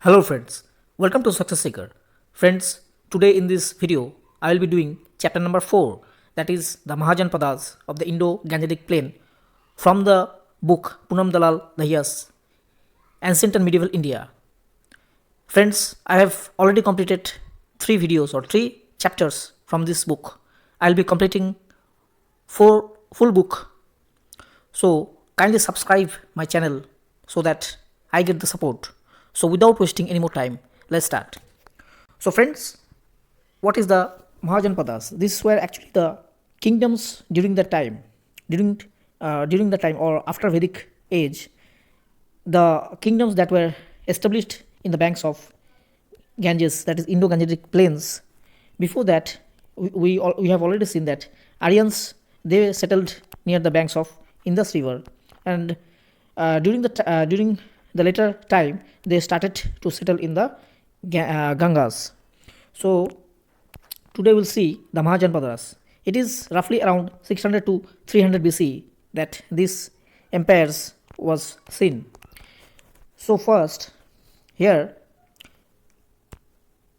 Hello friends, welcome to Success Seeker. Friends, today in this video, I will be doing chapter number 4, that is the Mahajanapadas of the indo-gangetic plain from the book Poonam Dalal Dahiya's Ancient and Medieval India. Friends, I have already completed 3 videos or 3 chapters from this book. I will be completing 4 full book. So kindly subscribe my channel so that I get the support. So without wasting any more time, let's start. So friends, what is the Mahajanapadas? These were actually the kingdoms during the time, during the time or after Vedic age, the kingdoms that were established in the banks of Ganges, that is indo-gangetic plains. Before that, we have already seen that Aryans, they settled near the banks of Indus River, and during the later time they started to settle in the Gangas. So today we'll see the Mahajanapadas. It is roughly around 600 to 300 BC that these empires was seen. So first, here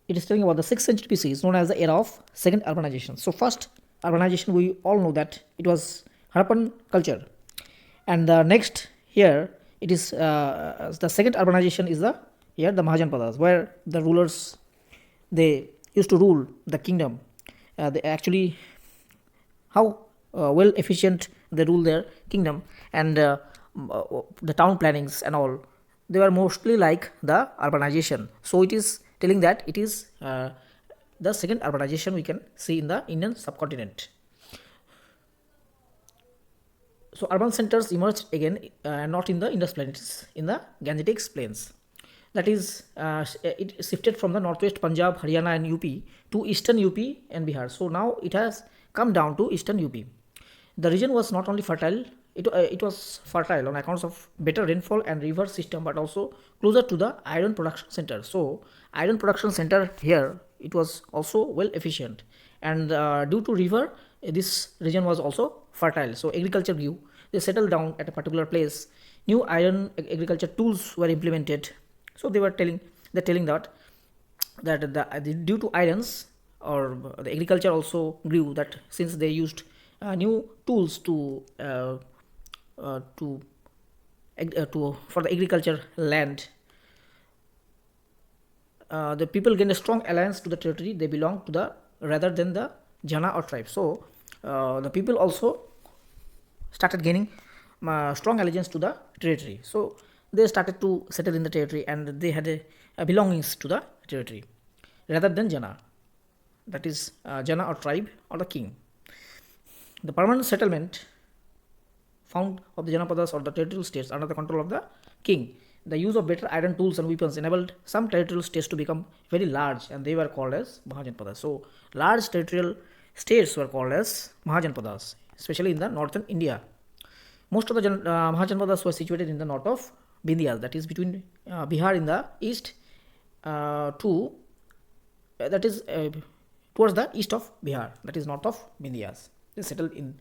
it is telling about the 6th century BC is known as the era of second urbanization. So first urbanization, we all know that it was Harappan culture, and the next here it is the second urbanization is the Mahajanapadas, where the rulers, they used to rule the kingdom. They actually how well efficient they rule their kingdom, and the town plannings and all, they were mostly like the urbanization. So it is telling that it is the second urbanization we can see in the Indian subcontinent. So urban centers emerged again, not in the Indus plain, it is in the Gangetic plains. That is, it shifted from the northwest Punjab, Haryana and UP to eastern UP and Bihar. So now it has come down to eastern UP. The region was not only fertile, it was fertile on accounts of better rainfall and river system, but also closer to the iron production center. So iron production center here, it was also well efficient, and due to river, this region was also fertile. So agriculture grew. They settled down at a particular place. New iron agriculture tools were implemented. So they're telling that due to irons, or the agriculture also grew, that since they used new tools to for the agriculture land, the people gained a strong alliance to the territory they belong to, the rather than the Jana or tribe. So the people also started gaining strong allegiance to the territory. So they started to settle in the territory, and they had a belongings to the territory rather than Jana, that is Jana or tribe or the king. The permanent settlement found of the Janapadas or the territorial states under the control of the king. The use of better iron tools and weapons enabled some territorial states to become very large, and they were called as Mahajanapadas. So large territorial states were called as Mahajanapadas, especially in the northern India. Most of the Mahajanapadas were situated in the north of Vindhyas, that is between Bihar in the east towards the east of Bihar, that is north of Vindhyas. They settled in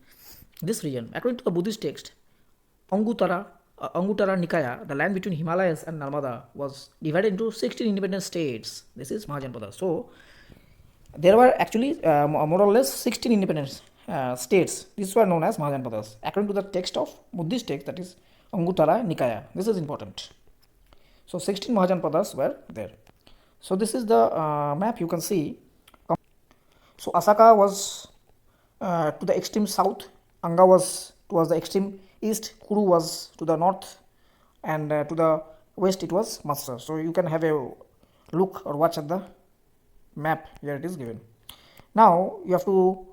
this region. According to the Buddhist text, Angutara Nikaya, the land between Himalayas and Narmada, was divided into 16 independent states. This is Mahajanapada. So there were actually more or less 16 independent states. These were known as Mahajanapadas. According to the text of Buddhist text, that is Angutara Nikaya. This is important. So 16 Mahajanapadas were there. So this is the map you can see. So Asaka was to the extreme south, Anga was towards the extreme east, Kuru was to the north, and to the west it was Matsar. So you can have a look or watch at the map, here it is given. Now you have to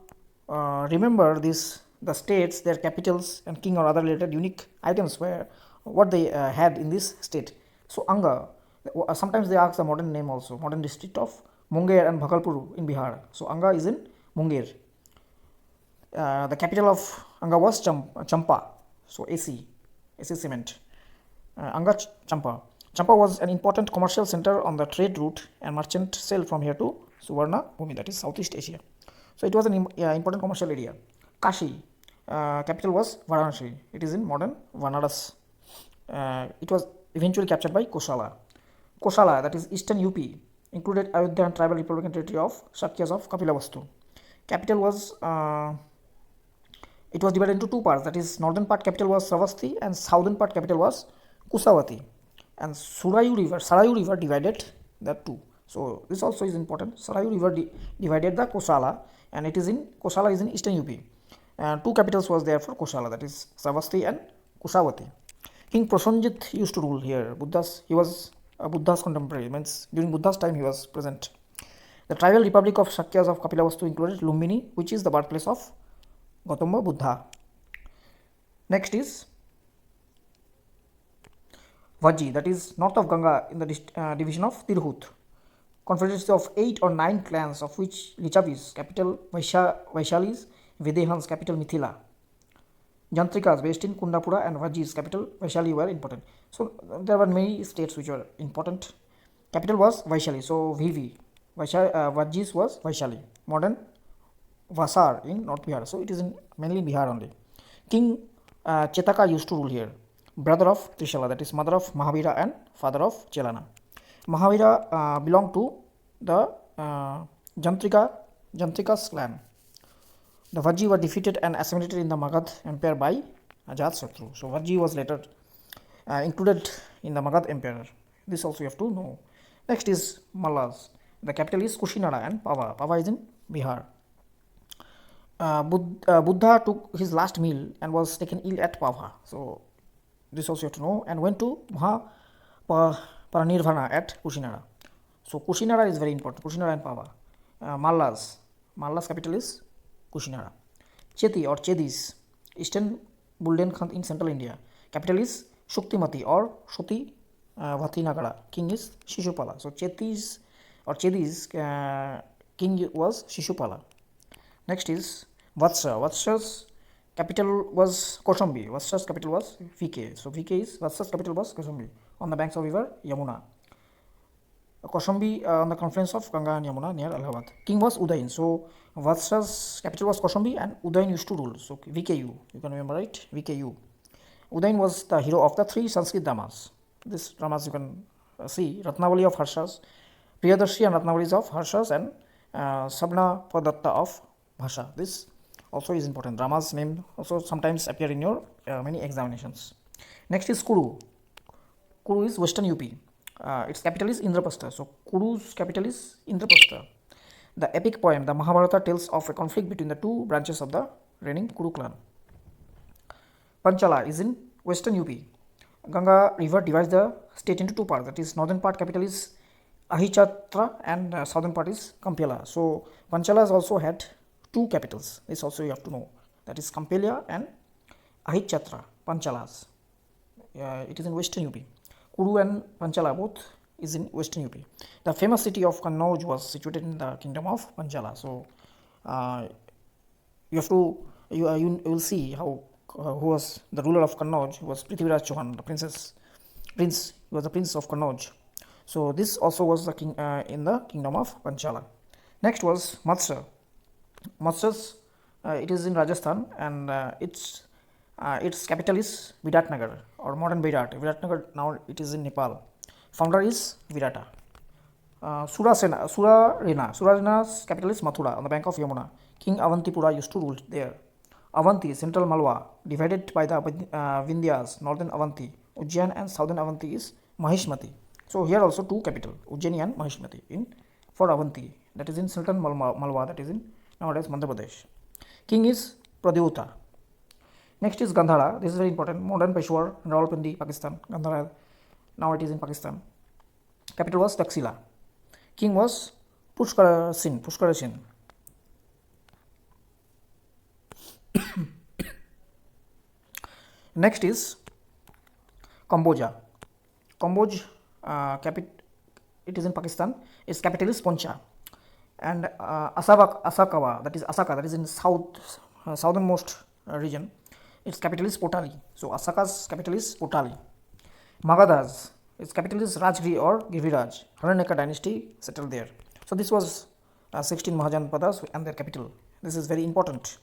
remember the states, their capitals and king or other related unique items where what they had in this state. So Anga, sometimes they ask the modern name also, modern district of Munger and Bhagalpur in Bihar. So Anga is in Munger. The capital of Anga was Champa, so AC cement. Anga Champa. Champa was an important commercial center on the trade route, and merchant sailed from here to Suvarna Bhumi, that is Southeast Asia. So it was an important commercial area. Kashi, capital was Varanasi. It is in modern Vanaras. It was eventually captured by Kosala. Kosala, that is eastern UP, included Ayodhya and tribal republican territory of Shakyas of Kapilavastu. Capital was it was divided into two parts, that is northern part capital was Sravasti and southern part capital was Kusavati, and Sarayu river divided the two. So this also is important. Sarayu river divided the Kosala, and Kosala is in eastern UP. Two capitals was there for Kosala, that is Sravasti and Kusavati. King Prosenjit used to rule here. He was Buddha's contemporary, means during Buddha's time he was present. The tribal republic of Shakyas of Kapilavastu included Lumbini, which is the birthplace of Gautama Buddha. Next is Vajji, that is north of Ganga in the division of Tirhut. Confederacy of 8 or 9 clans, of which Lichavis, capital Vaishalis, Vedehans, capital Mithila. Jantrikas based in Kundapura and Vajjis, capital Vaishali, were important. So there were many states which were important. Capital was Vaishali, so VV. Vajjis was Vaishali. Modern Vasar in North Bihar, so it is mainly in Bihar only. King Chetaka used to rule here. Brother of Trishala, that is mother of Mahavira and father of Chelana. Mahavira belonged to the Jantrika's clan. The Vajji were defeated and assimilated in the Magadh Empire by Ajatasattu. So Vajji was later included in the Magadh Empire. This also you have to know. Next is Mallas. The capital is Kushinara and Pava. Pava is in Bihar. Buddha took his last meal and was taken ill at Pava. So this also you have to know, and went to Mahaparinirvana at Kushinara. So Kushinara is very important. Kushinara and Pava. Mallas capital is Kushinara. Cheti or Chedis, eastern Buldelkhand in central India. Capital is Shuktimati or Shuti Vatinagara. King is Shishupala. So Chetis or Chedis king was Shishupala. Next is Vatsha. Vatsha's capital was Koshambi. Vatsha's capital was VK. So Vatsha's capital was Koshambi on the banks of river Yamuna. Koshambi on the confluence of Ganga and Yamuna near Allahabad. King was Udayin. So Vatsha's capital was Koshambi and Udayin used to rule. So VKU, you can remember, right? VKU. Udayin was the hero of the 3 Sanskrit dramas. These dramas you can see: Ratnavali of Harshas, Priyadarshi and Ratnavalis of Harshas, and Sabna Padatta of Bhasha. This also is important. Dramas name also sometimes appear in your many examinations. Next is Kuru. Kuru is western UP. Its capital is Indraprastha. So Kuru's capital is Indraprastha. The epic poem, the Mahabharata, tells of a conflict between the two branches of the reigning Kuru clan. Panchala is in western UP. Ganga river divides the state into two parts. That is, northern part capital is Ahichatra and southern part is Kampela. So Panchala has also had two capitals. This also you have to know. That is Kampelia and Ahichatra, Panchalas. It is in western UP. Kuru and Panchala both is in western UP. The famous city of Kannauj was situated in the kingdom of Panchala. So you have to you will see how who was the ruler of Kannauj. Who was Prithviraj Chauhan, the prince. He was the prince of Kannauj. So this also was the king in the kingdom of Panchala. Next was Matsya. Matsya's it is in Rajasthan, and its capital is Viratnagar or modern Virat. Viratnagar now it is in Nepal. Founder is Virata. Surarena's capital is Mathura on the bank of Yamuna. King Avantipura used to rule there. Avanti, central Malwa, divided by the Vindhyas, northern Avanti. Ujjain and southern Avanti is Mahishmati. So here also two capital, Ujjaini and Mahishmati for Avanti. That is in Sultan Malwa, that is in nowadays Madhya Pradesh. King is Pradyuta. Next is Gandhara. This is very important. Modern Peshawar, Rawalpindi, Pakistan. Gandhara, now it is in Pakistan. Capital was Taxila. King was Pushkarasin. Next is Kamboja. It is in Pakistan. Its capital is Poncha. And Asakawa, that is Asaka, that is in southernmost region. Its capital is Potali. So Asaka's capital is Potali. Magadhas, its capital is Rajgiri or Giriraj. Haranyaka dynasty settled there. So this was 16 Mahajanapadas and their capital. This is very important.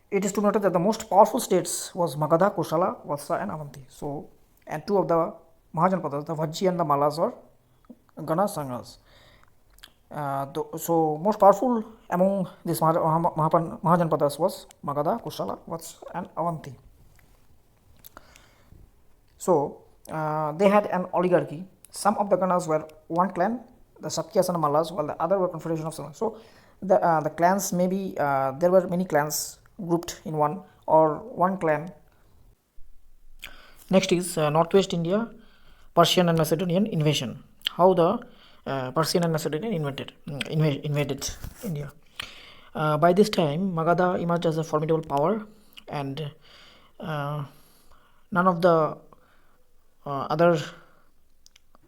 It is to note that the most powerful states was Magadha, Koshala, Vatsa and Avanti. So, and two of the Mahajanapadas, the Vajji and the Malas or Gana Sanghas. So most powerful among these Mahajanapadas was Magadha, Kushala, Vats and Avanti. So they had an oligarchy. Some of the Ganas were one clan, the Sakyas and Mallas, while the other were confederation of Salas. So the clans, maybe there were many clans grouped in one or one clan. Next is Northwest India, Persian and Macedonian invasion. How the Persian and Macedonian invaded India. By this time, Magadha emerged as a formidable power, and none of the other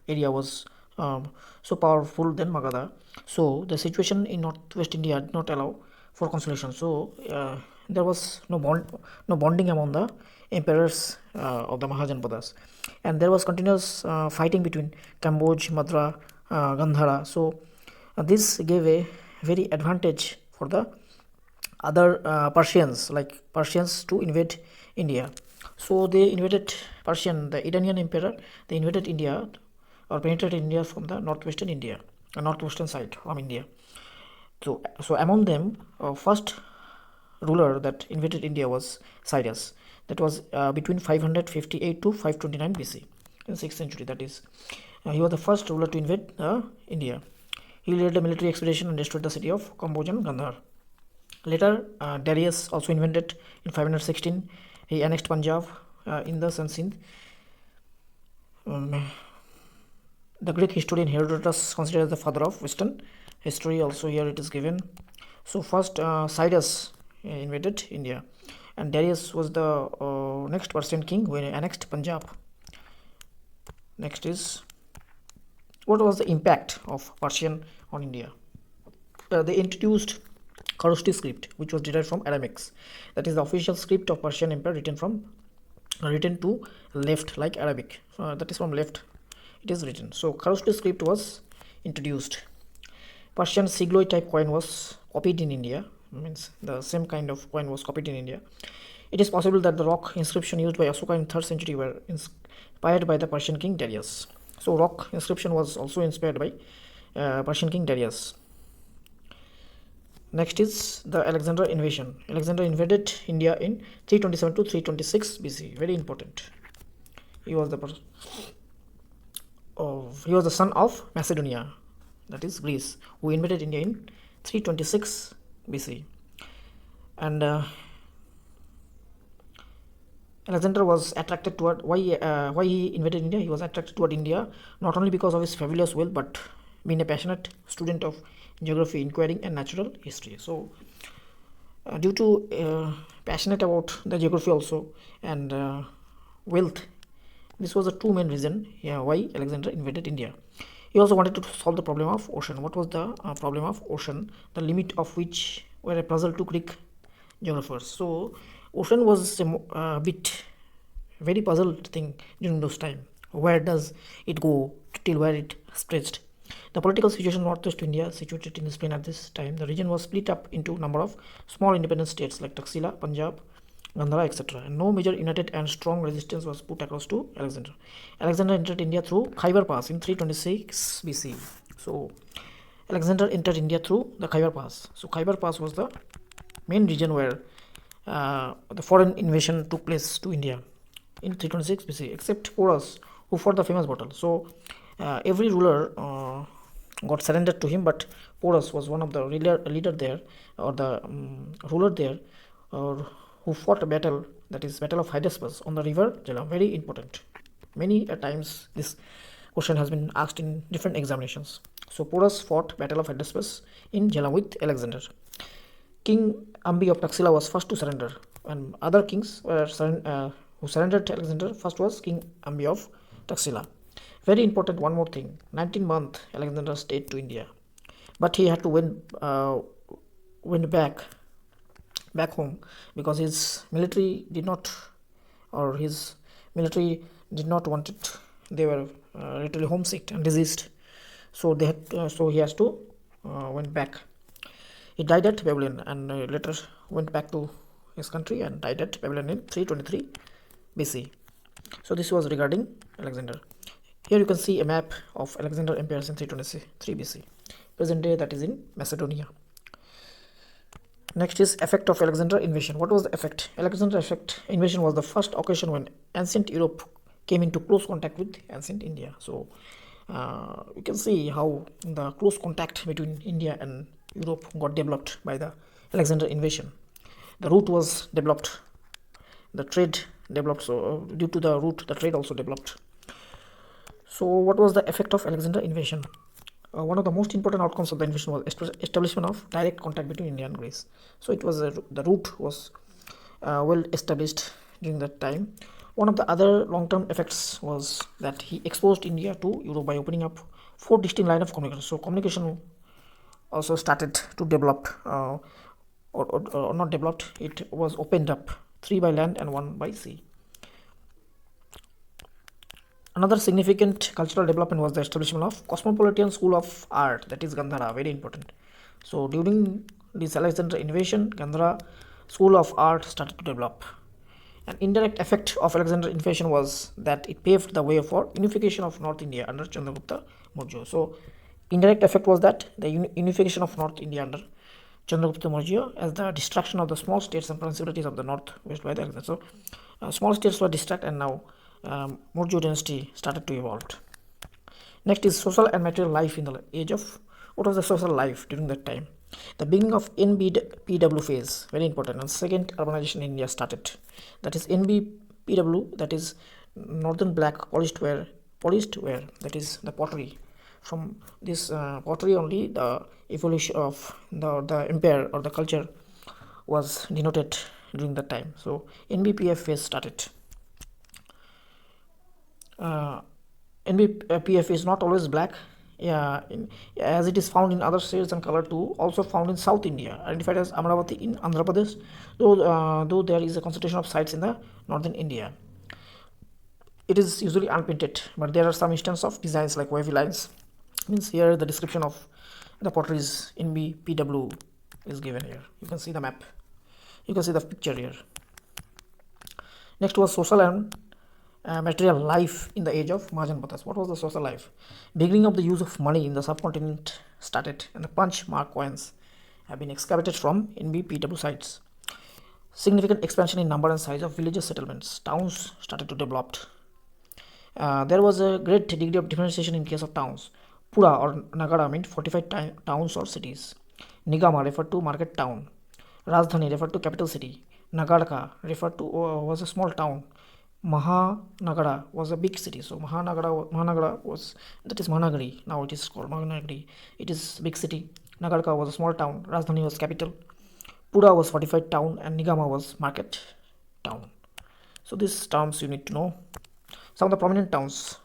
area was so powerful than Magadha. So the situation in Northwest India did not allow for consolation. So there was no bonding among the emperors of the Mahajanapadas, and there was continuous fighting between Cambodge, Madra, Gandhara. So this gave a very advantage for the other Persians, like Persians, to invade India. So they invaded the Iranian emperor. They invaded India or penetrated India from the northwestern side from India. So among them, first ruler that invaded India was Cyrus. That was between 558 to 529 BC, in 6th century. That is, he was the first ruler to invade India. He led a military expedition and destroyed the city of Cambodge and Gandhar. Later, Darius also invaded in 516. He annexed Punjab, Indus and Sindh. The Greek historian Herodotus considered as the father of Western history. Also here it is given. So first Cyrus invaded India, and Darius was the next Persian king who annexed Punjab. Next is, what was the impact of Persian on India? They introduced Kharoshthi script, which was derived from Aramaics. That is the official script of Persian Empire, written to left, like Arabic. That is from left it is written. So Kharoshthi script was introduced. Persian sigloid type coin was copied in India. Means the same kind of coin was copied in India. It is possible that the rock inscription used by Asoka in 3rd century were inspired by the Persian king Darius. So rock inscription was also inspired by Persian king Darius. Next is the Alexander invasion. Alexander invaded India in 327 to 326 BC. Very important. He was the son of Macedonia, that is Greece, who invaded India in 326 BC. And Alexander was attracted toward why he invaded India. He was attracted toward India not only because of his fabulous wealth, but being a passionate student of geography, inquiring and natural history. So due to passionate about the geography also and wealth, this was the two main reason why Alexander invaded India. He also wanted to solve the problem of ocean. What was the problem of ocean? The limit of which were a puzzle to Greek geographers. So ocean was a bit very puzzled thing during those time. Where does it go till where it stretched? The political situation in northwest India, situated in this plain at this time, the region was split up into a number of small independent states like Taxila, Punjab, Gandhara, etc. And no major united and strong resistance was put across to Alexander. Alexander entered India through Khyber Pass in 326 BC. So Alexander entered India through the Khyber Pass. So Khyber Pass was the main region where the foreign invasion took place to India in 326 BC, except Porus, who fought the famous battle. So every ruler got surrendered to him, but Porus was one of the leader there, or the ruler there, who fought a battle, that is Battle of Hydaspes on the river Jhelum. Very important. Many times this question has been asked in different examinations. So Porus fought Battle of Hydaspes in Jhelum with Alexander. King Ambi of Taxila was first to surrender, and other kings who surrendered to Alexander. First was King Ambi of Taxila. Very important, one more thing. 19 months Alexander stayed to India, but he had to went back home because his military did not want it. They were literally homesick and diseased, so he has to went back. He died at Babylon and later went back to his country and died at Babylon in 323 BC. So this was regarding Alexander. Here you can see a map of Alexander Empire in 323 BC. Present day, that is in Macedonia. Next is effect of Alexander invasion. What was the effect? Alexander effect invasion was the first occasion when ancient Europe came into close contact with ancient India. So you can see how the close contact between India and Europe got developed by the Alexander invasion. The route was developed, the trade developed, so due to the route the trade also developed. So what was the effect of Alexander invasion? One of the most important outcomes of the invasion was establishment of direct contact between India and Greece. So it was the route was well established during that time. One of the other long-term effects was that he exposed India to Europe by opening up 4 distinct lines of communication. So communication also started to develop, or not developed, it was opened up, 3 by land and 1 by sea. Another significant cultural development was the establishment of cosmopolitan school of art, that is Gandhara, very important. So during this Alexander invasion, Gandhara school of art started to develop. An indirect effect of Alexander invasion was that it paved the way for unification of North India under Chandragupta Maurya. So indirect effect was that the unification of North India under Chandragupta Maurya as the destruction of the small states and principalities of the northwest by the Alexander. So small states were destroyed, and now Maurya dynasty started to evolve. Next is social and material life in the age of, what was the social life during that time? The beginning of NBPW phase, very important, and second urbanization in India started. That is NBPW, that is northern black polished ware, that is the pottery. From this pottery only the evolution of the empire or the culture was denoted during that time. So NBPF phase started. NBPF is not always black, as it is found in other shades and color too, also found in South India, identified as Amaravati in Andhra Pradesh, though there is a concentration of sites in the northern India. It is usually unpainted, but there are some instances of designs like wavy lines. Means here the description of the potteries in NBPW is given here. You can see the map, you can see the picture here. Next was social and material life in the age of Mahajanapadas. What was the social life? Beginning of the use of money in the subcontinent started, and the punch mark coins have been excavated from NBPW sites. Significant expansion in number and size of villages, settlements, towns started to develop. There was a great degree of differentiation in case of towns. Pura or Nagara meant fortified towns or cities. Nigama referred to market town. Rajdhani referred to capital city. Nagarka referred to was a small town. Mahanagara was a big city. So Mahanagara was, that is Mahanagari. Now it is called Mahanagari. It is big city. Nagarka was a small town. Rajdhani was capital. Pura was fortified town, and Nigama was market town. So these terms you need to know. Some of the prominent towns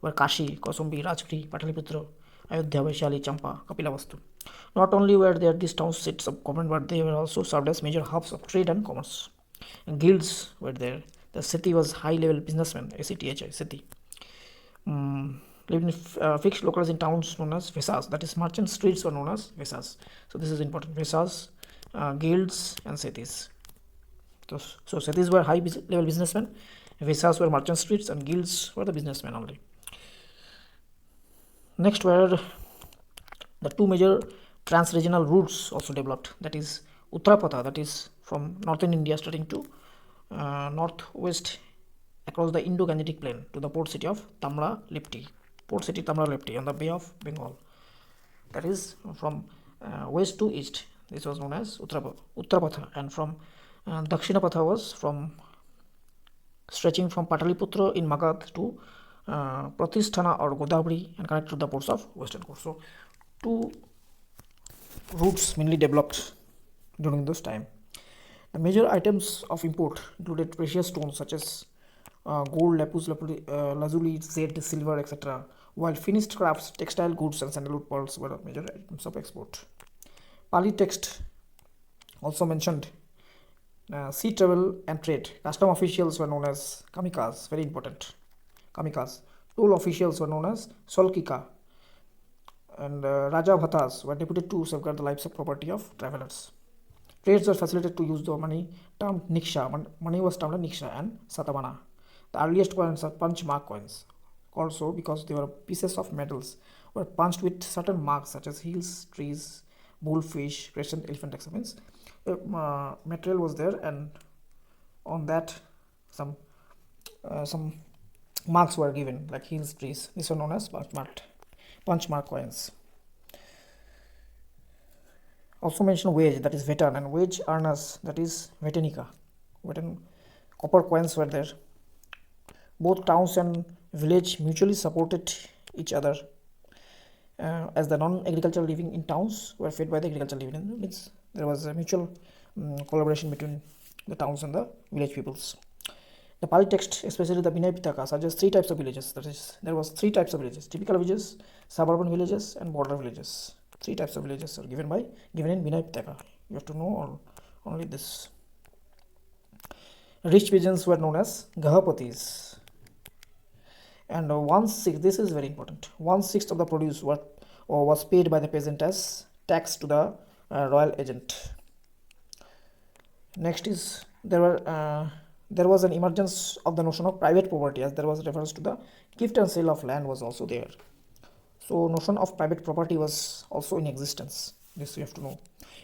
were Kashi, Kausumbi, Rajgiri, Pataliputra, Ayodhya, Vaishali, Champa, Kapilavastu. Not only were there these towns seats of government, but they were also served as major hubs of trade and commerce. And guilds were there. The city was high-level businessmen, ACTHI, city. Lived in fixed locales in towns known as Vesas, that is merchant streets were known as Vesas. So this is important, Vesas, guilds and cities. So cities were high-level businessmen, Vesas were merchant streets, and guilds were the businessmen only. Next were the 2 major trans-regional routes also developed, that is Uttarapatha, that is from northern India starting to northwest across the indo-gangetic plain to the port city of Tamra-Lipti, on the Bay of Bengal. That is from west to east. This was known as Uttarapatha, and from Dakshinapatha was from stretching from Pataliputra in Magadh to Pratisthana or Godavari and connected to the ports of western coast. So 2 routes mainly developed during this time. The major items of import included precious stones such as gold, lapis lazuli, jade, silver, etc., while finished crafts, textile goods, and sandalwood pearls were major items of export. Pali text also mentioned sea travel and trade. Custom officials were known as kamikas, very important, kamikas. Toll officials were known as solkika, and Raja Bhatas were deputed to safeguard the lives of property of travelers. Trades were facilitated to use the money termed niksha. Money was termed niksha and satamana. The earliest coins are punch mark coins. called so because they were pieces of metals were punched with certain marks such as hills, trees, bullfish, crescent, elephant, etc. Means material was there, and on that some marks were given like hills, trees. These are known as punch mark coins. Also mention wage, that is vetan, and wage earners, that is vetenica. Copper coins were there. Both towns and village mutually supported each other, as the non-agricultural living in towns were fed by the agricultural living. Means there was a mutual collaboration between the towns and the village peoples. The Pali text, especially the Vinaya Pitaka, suggests three types of villages. That is, there was three types of villages: typical villages, suburban villages, and border villages. Three types of villages are given in Vinaya Pitaka. You have to know only this. Rich peasants were known as Gahapatis, and 1/6. This is very important. 1/6 of the produce was paid by the peasant as tax to the royal agent. Next is there was an emergence of the notion of private property, as there was reference to the gift and sale of land was also there. So notion of private property was also in existence. This you have to know.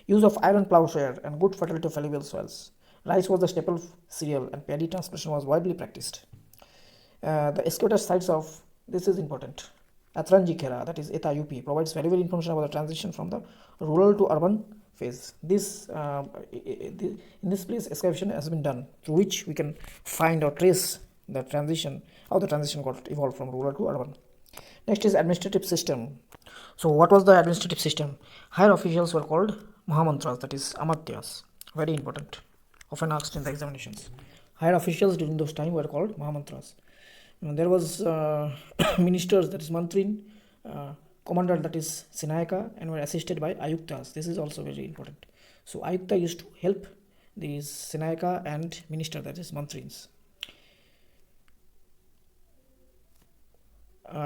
Use of iron plowshare and good fertility of fallible soils. Rice was the staple cereal, and paddy transplantation was widely practiced. The excavator sites of, this is important, Atranji Khera, that is Eta UP, provides valuable information about the transition from the rural to urban phase. In this place excavation has been done, through which we can find or trace the transition, how the transition got evolved from rural to urban. Next is administrative system. So what was the administrative system? Higher officials were called Mahamantras, that is Amatyas. Very important, often asked in the examinations. Higher officials during those time were called Mahamantras. There was ministers, that is Mantrin, commander, that is Sinayaka, and were assisted by Ayuktas. This is also very important. So Ayukta used to help these Sinayaka and minister, that is Mantrins.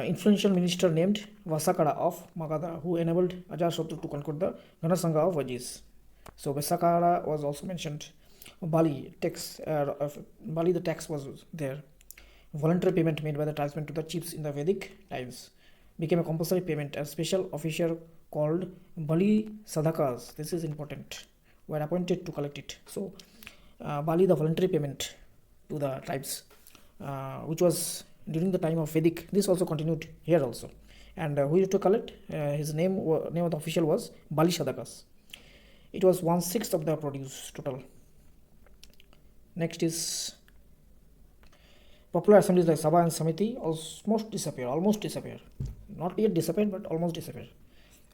Influential minister named Vasakara of Magadha, who enabled Ajatasattu to conquer the Ghanasangha of Vajis. So Vasakara was also mentioned. Bali, the tax was there. Voluntary payment made by the tribesmen to the chiefs in the Vedic times became a compulsory payment. A special officer called Bali Sadhakas, this is important, were appointed to collect it. So Bali, the voluntary payment to the tribes, which was during the time of Vedic, this also continued here also. And who used to collect? His name of the official was Bali Sadhakas. It was 1/6 of the produce total. Next is popular assemblies like Sabha and Samiti almost disappear. Not yet disappeared, but almost disappeared.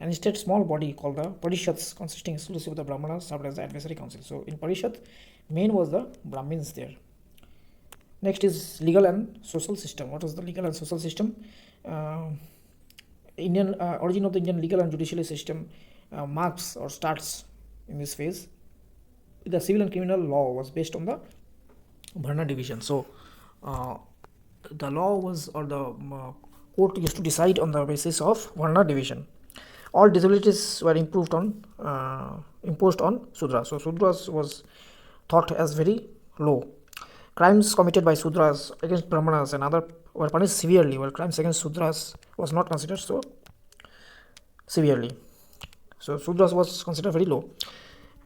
And instead, small body called the Parishads, consisting exclusively of the Brahmanas, served as the advisory council. So in Parishad, main was the Brahmins there. Next is legal and social system. What was the legal and social system? Origin of the Indian legal and judicial system marks or starts in this phase. The civil and criminal law was based on the Bharna division. So the law was, or the court used to decide on the basis of Varna division. All disabilities were imposed on Sudras. So Sudras was thought as very low. Crimes committed by Sudras against Brahmanas and other were punished severely, while crimes against Sudras was not considered so severely. So Sudras was considered very low.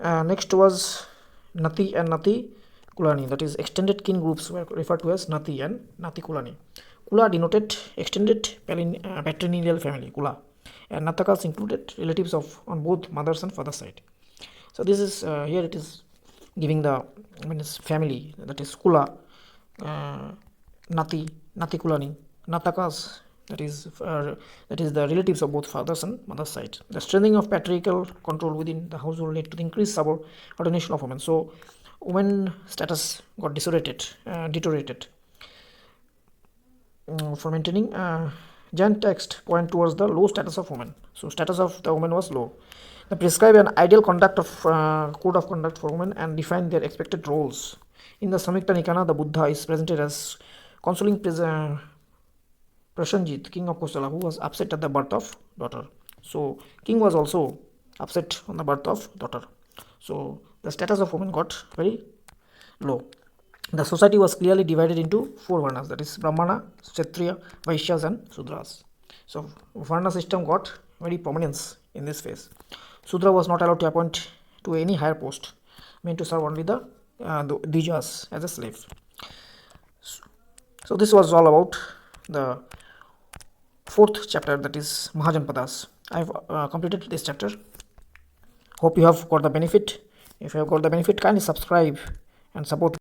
Next was Nati and Nati Kulani, that is extended kin groups were referred to as Nati and Nati Kulani. Kula denoted extended patrilineal family, Kula, and Natakas included relatives on both mother's and father's side. So this is here it is giving the family, that is Kula, Nati Kulani, Natakas, that is the relatives of both fathers and mother's side. The strengthening of patriarchal control within the household led to the increased subordination of women. So women status got deteriorated. For maintaining Jain text point towards the low status of women. So status of the woman was low. They prescribe an ideal conduct of code of conduct for women and define their expected roles. In the Samyukta Nikaya, the Buddha is presented as consoling Prasenjit, king of Kosala, who was upset at the birth of daughter. So king was also upset on the birth of daughter. So the status of women got very low. The society was clearly divided into four varnas, that is Brahmana, Kshatriya, Vaishyas and Sudras. So varna system got very prominence in this phase. Sudra was not allowed to appoint to any higher post, meant to serve only the Dijas as a slave. So this was all about the fourth chapter, that is Mahajanapadas. I have completed this chapter. Hope you have got the benefit. If you have got the benefit, kindly subscribe and support